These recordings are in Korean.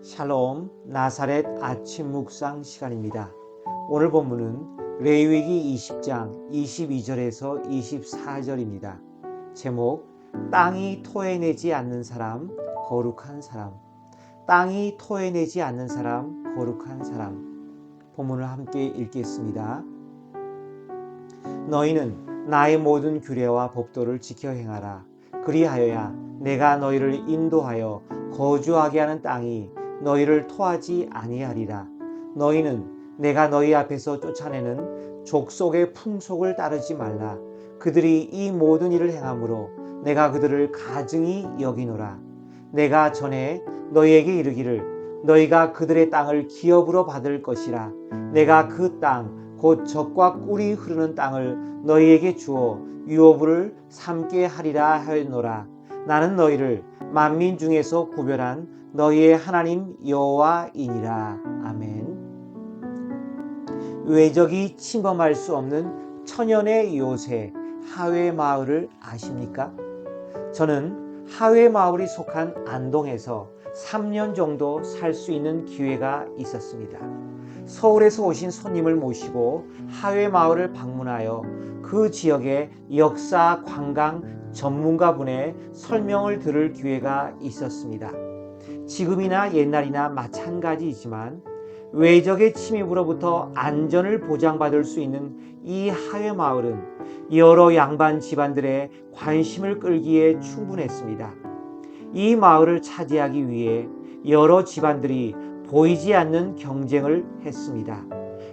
샬롬 나사렛 아침 묵상 시간입니다. 오늘 본문은 레위기 20장 22절에서 24절입니다. 제목 땅이 토해내지 않는 사람 거룩한 사람. 땅이 토해내지 않는 사람 거룩한 사람. 본문을 함께 읽겠습니다. 너희는 나의 모든 규례와 법도를 지켜 행하라. 그리하여야 내가 너희를 인도하여 거주하게 하는 땅이 너희를 토하지 아니하리라. 너희는 내가 너희 앞에서 쫓아내는 족속의 풍속을 따르지 말라. 그들이 이 모든 일을 행함으로 내가 그들을 가증히 여기노라. 내가 전에 너희에게 이르기를 너희가 그들의 땅을 기업으로 받을 것이라. 내가 그 땅 곧 젖과 꿀이 흐르는 땅을 너희에게 주어 유업을 삼게 하리라 하였노라. 나는 너희를 만민 중에서 구별한 너희의 하나님 여호와이니라. 아멘. 외적이 침범할 수 없는 천연의 요새 하회 마을을 아십니까? 저는 하회 마을이 속한 안동에서 3년 정도 살 수 있는 기회가 있었습니다. 서울에서 오신 손님을 모시고 하회 마을을 방문하여 그 지역의 역사 관광 전문가분의 설명을 들을 기회가 있었습니다. 지금이나 옛날이나 마찬가지이지만 외적의 침입으로부터 안전을 보장받을 수 있는 이 하회 마을은 여러 양반 집안들의 관심을 끌기에 충분했습니다. 이 마을을 차지하기 위해 여러 집안들이 보이지 않는 경쟁을 했습니다.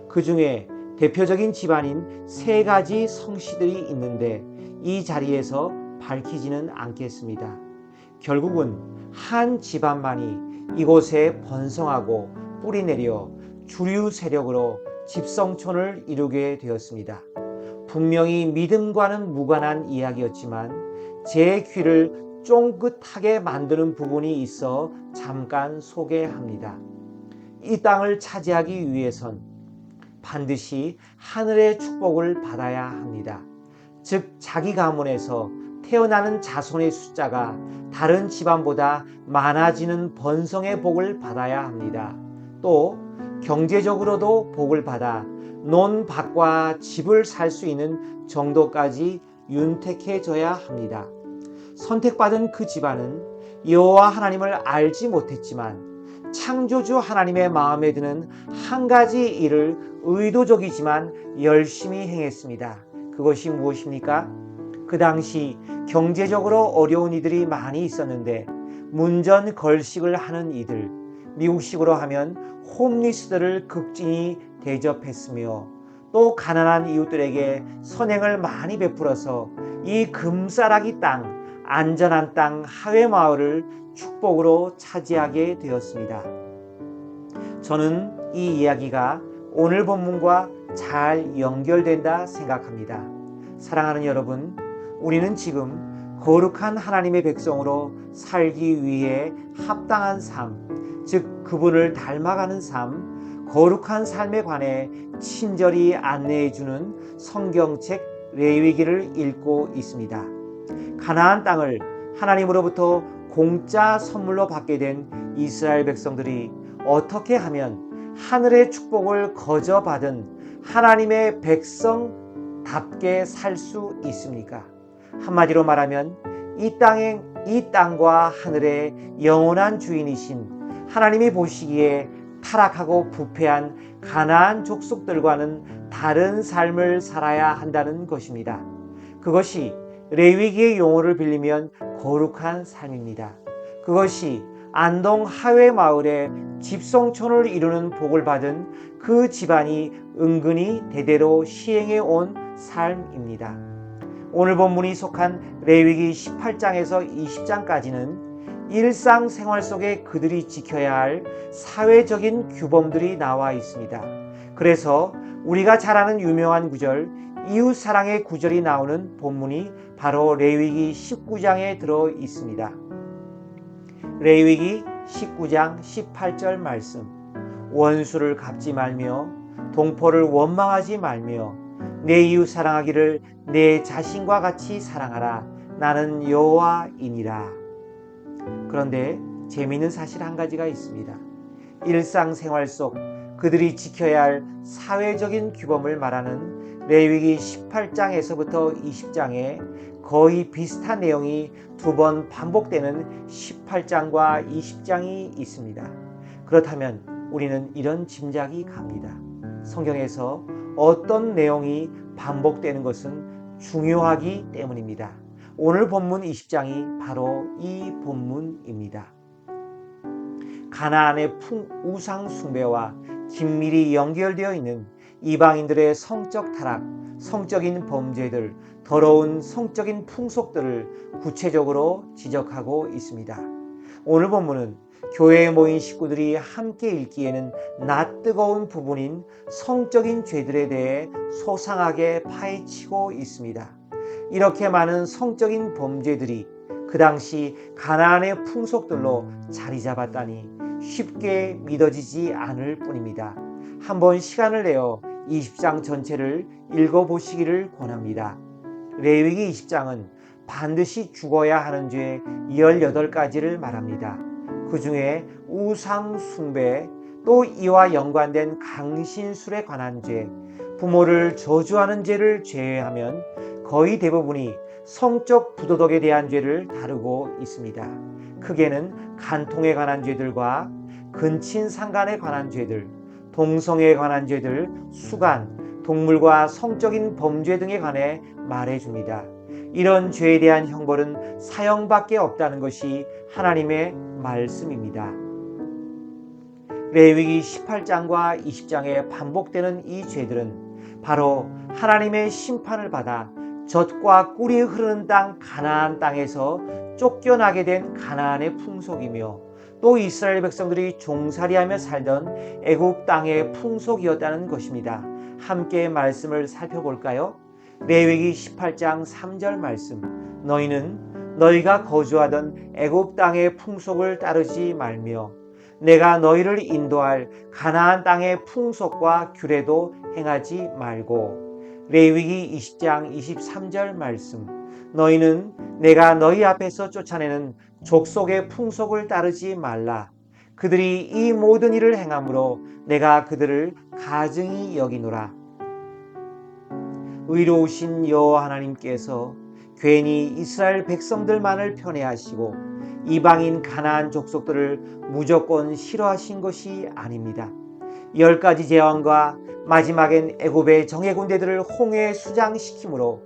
그 중에 대표적인 집안인 3가지 성씨들이 있는데 이 자리에서 밝히지는 않겠습니다. 결국은 한 집안만이 이곳에 번성하고 뿌리내려 주류 세력으로 집성촌을 이루게 되었습니다. 분명히 믿음과는 무관한 이야기였지만 제 귀를 쫑긋하게 만드는 부분이 있어 잠깐 소개합니다. 이 땅을 차지하기 위해선 반드시 하늘의 축복을 받아야 합니다. 즉 자기 가문에서 태어나는 자손의 숫자가 다른 집안보다 많아지는 번성의 복을 받아야 합니다. 또 경제적으로도 복을 받아 논 밭과 집을 살 수 있는 정도까지 윤택해져야 합니다. 선택받은 그 집안은 여호와 하나님을 알지 못했지만 창조주 하나님의 마음에 드는 한 가지 일을 의도적이지만 열심히 행했습니다. 그것이 무엇입니까? 그 당시 경제적으로 어려운 이들이 많이 있었는데 문전 걸식을 하는 이들, 미국식으로 하면 홈리스들을 극진히 대접했으며 또 가난한 이웃들에게 선행을 많이 베풀어서 이 금싸라기 땅, 안전한 땅 하회 마을을 축복으로 차지하게 되었습니다. 저는 이 이야기가 오늘 본문과 잘 연결된다 생각합니다. 사랑하는 여러분, 우리는 지금 거룩한 하나님의 백성으로 살기 위해 합당한 삶, 즉 그분을 닮아가는 삶, 거룩한 삶에 관해 친절히 안내해주는 성경책 레위기를 읽고 있습니다. 가나안 땅을 하나님으로부터 공짜 선물로 받게 된 이스라엘 백성들이 어떻게 하면 하늘의 축복을 거저 받은 하나님의 백성답게 살 수 있습니까? 한마디로 말하면 이 땅과 하늘의 영원한 주인이신 하나님이 보시기에 타락하고 부패한 가나안 족속들과는 다른 삶을 살아야 한다는 것입니다. 그것이 레위기의 용어를 빌리면 거룩한 삶입니다. 그것이 안동 하회 마을의 집성촌을 이루는 복을 받은 그 집안이 은근히 대대로 시행해 온 삶입니다. 오늘 본문이 속한 레위기 18장에서 20장까지는 일상생활 속에 그들이 지켜야 할 사회적인 규범들이 나와 있습니다. 그래서 우리가 잘 아는 유명한 구절, 이웃사랑의 구절이 나오는 본문이 바로 레위기 19장에 들어 있습니다. 레위기 19장 18절 말씀. 원수를 갚지 말며 동포를 원망하지 말며 내 이웃 사랑하기를 내 자신과 같이 사랑하라. 나는 여호와이니라. 그런데 재미있는 사실 한 가지가 있습니다. 일상생활 속 그들이 지켜야 할 사회적인 규범을 말하는 레위기 18장에서부터 20장에 거의 비슷한 내용이 두 번 반복되는 18장과 20장이 있습니다. 그렇다면 우리는 이런 짐작이 갑니다. 성경에서 어떤 내용이 반복되는 것은 중요하기 때문입니다. 오늘 본문 20장이 바로 이 본문입니다. 가나안의 우상 숭배와 긴밀히 연결되어 있는 이방인들의 성적 타락, 성적인 범죄들, 더러운 성적인 풍속들을 구체적으로 지적하고 있습니다. 오늘 본문은 교회에 모인 식구들이 함께 읽기에는 낯뜨거운 부분인 성적인 죄들에 대해 소상하게 파헤치고 있습니다. 이렇게 많은 성적인 범죄들이 그 당시 가나안의 풍속들로 자리 잡았다니 쉽게 믿어지지 않을 뿐입니다. 한번 시간을 내어 20장 전체를 읽어보시기를 권합니다. 레위기 20장은 반드시 죽어야 하는 죄 18가지를 말합니다. 그 중에 우상 숭배, 또 이와 연관된 강신술에 관한 죄, 부모를 저주하는 죄를 제외하면 거의 대부분이 성적 부도덕에 대한 죄를 다루고 있습니다. 크게는 간통에 관한 죄들과 근친상간에 관한 죄들, 동성애에 관한 죄들, 수간, 동물과 성적인 범죄 등에 관해 말해줍니다. 이런 죄에 대한 형벌은 사형밖에 없다는 것이 하나님의 말씀입니다. 레위기 18장과 20장에 반복되는 이 죄들은 바로 하나님의 심판을 받아 젖과 꿀이 흐르는 땅 가나안 땅에서 쫓겨나게 된 가나안의 풍속이며 또 이스라엘 백성들이 종살이하며 살던 애굽 땅의 풍속이었다는 것입니다. 함께 말씀을 살펴볼까요? 레위기 18장 3절 말씀. 너희는 너희가 거주하던 애굽 땅의 풍속을 따르지 말며 내가 너희를 인도할 가나안 땅의 풍속과 규례도 행하지 말고. 레위기 20장 23절 말씀. 너희는 내가 너희 앞에서 쫓아내는 족속의 풍속을 따르지 말라. 그들이 이 모든 일을 행함으로 내가 그들을 가증히 여기노라. 의로우신 여호와 하나님께서 괜히 이스라엘 백성들만을 편애하시고 이방인 가나안 족속들을 무조건 싫어하신 것이 아닙니다. 10가지 재앙과 마지막엔 애굽의 정예군대들을 홍해에 수장시키므로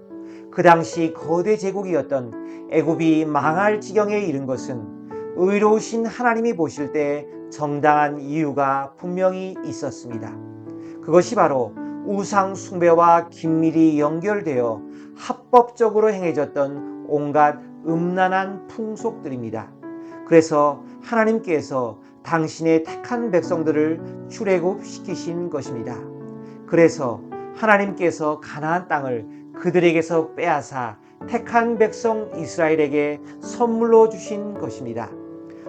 그 당시 거대 제국이었던 애굽이 망할 지경에 이른 것은 의로우신 하나님이 보실 때 정당한 이유가 분명히 있었습니다. 그것이 바로 우상 숭배와 긴밀히 연결되어 합법적으로 행해졌던 온갖 음란한 풍속들입니다. 그래서 하나님께서 당신의 택한 백성들을 출애굽시키신 것입니다. 그래서 하나님께서 가나안 땅을 그들에게서 빼앗아 택한 백성 이스라엘에게 선물로 주신 것입니다.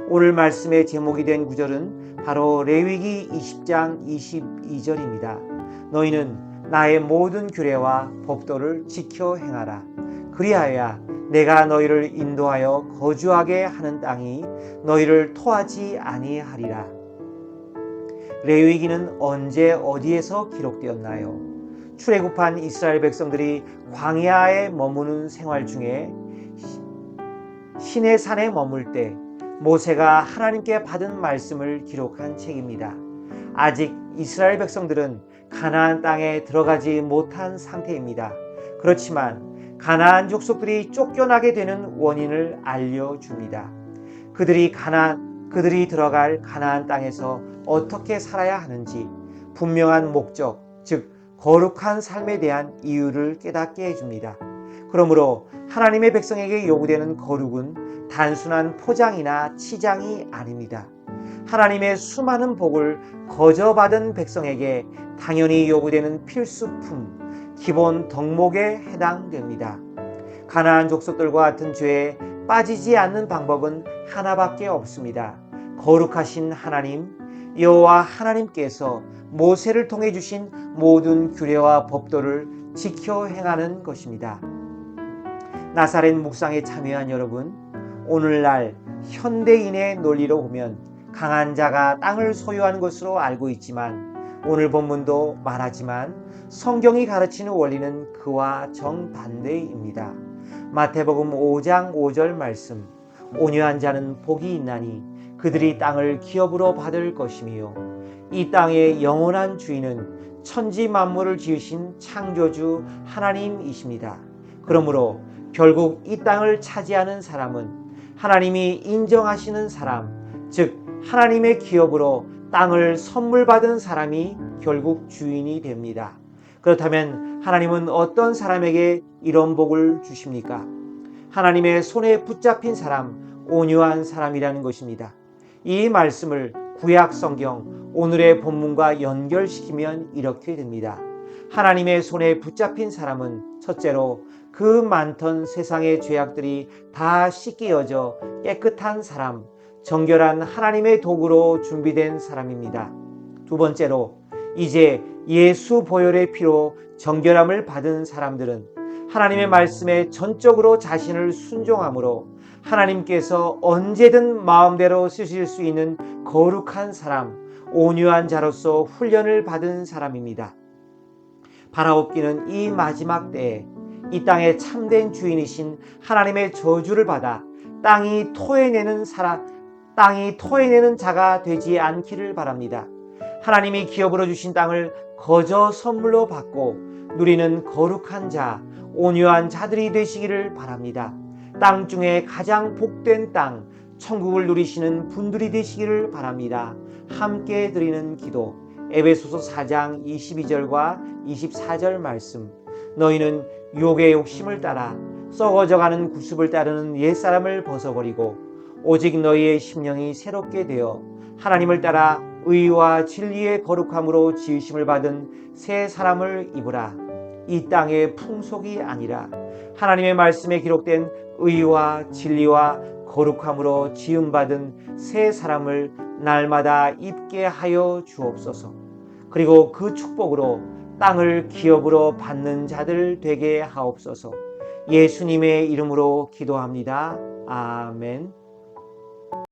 오늘 말씀의 제목이 된 구절은 바로 레위기 20장 22절입니다. 너희는 나의 모든 규례와 법도를 지켜 행하라. 그리하여야 내가 너희를 인도하여 거주하게 하는 땅이 너희를 토하지 아니하리라. 레위기는 언제 어디에서 기록되었나요? 출애굽한 이스라엘 백성들이 광야에 머무는 생활 중에 시내산에 머물 때 모세가 하나님께 받은 말씀을 기록한 책입니다. 아직 이스라엘 백성들은 가나안 땅에 들어가지 못한 상태입니다. 그렇지만 가나안 족속들이 쫓겨나게 되는 원인을 알려줍니다. 그들이 들어갈 가나안 땅에서 어떻게 살아야 하는지 분명한 목적, 즉 거룩한 삶에 대한 이유를 깨닫게 해줍니다. 그러므로 하나님의 백성에게 요구되는 거룩은 단순한 포장이나 치장이 아닙니다. 하나님의 수많은 복을 거저받은 백성에게 당연히 요구되는 필수품, 기본 덕목에 해당됩니다. 가나안 족속들과 같은 죄에 빠지지 않는 방법은 하나밖에 없습니다. 거룩하신 하나님, 여호와 하나님께서 모세를 통해 주신 모든 규례와 법도를 지켜 행하는 것입니다. 나사렛 묵상에 참여한 여러분, 오늘날 현대인의 논리로 보면 강한 자가 땅을 소유한 것으로 알고 있지만 오늘 본문도 말하지만 성경이 가르치는 원리는 그와 정반대입니다. 마태복음 5장 5절 말씀, 온유한 자는 복이 있나니 그들이 땅을 기업으로 받을 것이며 이 땅의 영원한 주인은 천지 만물을 지으신 창조주 하나님이십니다. 그러므로 결국 이 땅을 차지하는 사람은 하나님이 인정하시는 사람, 즉 하나님의 기업으로 땅을 선물 받은 사람이 결국 주인이 됩니다. 그렇다면 하나님은 어떤 사람에게 이런 복을 주십니까? 하나님의 손에 붙잡힌 사람, 온유한 사람이라는 것입니다. 이 말씀을 구약 성경 오늘의 본문과 연결시키면 이렇게 됩니다. 하나님의 손에 붙잡힌 사람은 첫째로 그 많던 세상의 죄악들이 다 씻겨져 깨끗한 사람, 정결한 하나님의 도구로 준비된 사람입니다. 두 번째로 이제 예수 보혈의 피로 정결함을 받은 사람들은 하나님의 말씀에 전적으로 자신을 순종함으로 하나님께서 언제든 마음대로 쓰실 수 있는 거룩한 사람, 온유한 자로서 훈련을 받은 사람입니다. 바라옵기는 이 마지막 때에 이 땅의 참된 주인이신 하나님의 저주를 받아 땅이 토해내는 자가 되지 않기를 바랍니다. 하나님이 기업으로 주신 땅을 거저 선물로 받고 누리는 거룩한 자, 온유한 자들이 되시기를 바랍니다. 땅 중에 가장 복된 땅, 천국을 누리시는 분들이 되시기를 바랍니다. 함께 드리는 기도, 에베소서 4장 22절과 24절 말씀. 너희는 유혹의 욕심을 따라 썩어져가는 구습을 따르는 옛사람을 벗어버리고 오직 너희의 심령이 새롭게 되어 하나님을 따라 의와 진리의 거룩함으로 지으심을 받은 새 사람을 입으라. 이 땅의 풍속이 아니라 하나님의 말씀에 기록된 의와 진리와 거룩함으로 지음받은 새 사람을 날마다 입게 하여 주옵소서. 그리고 그 축복으로 땅을 기업으로 받는 자들 되게 하옵소서. 예수님의 이름으로 기도합니다. 아멘.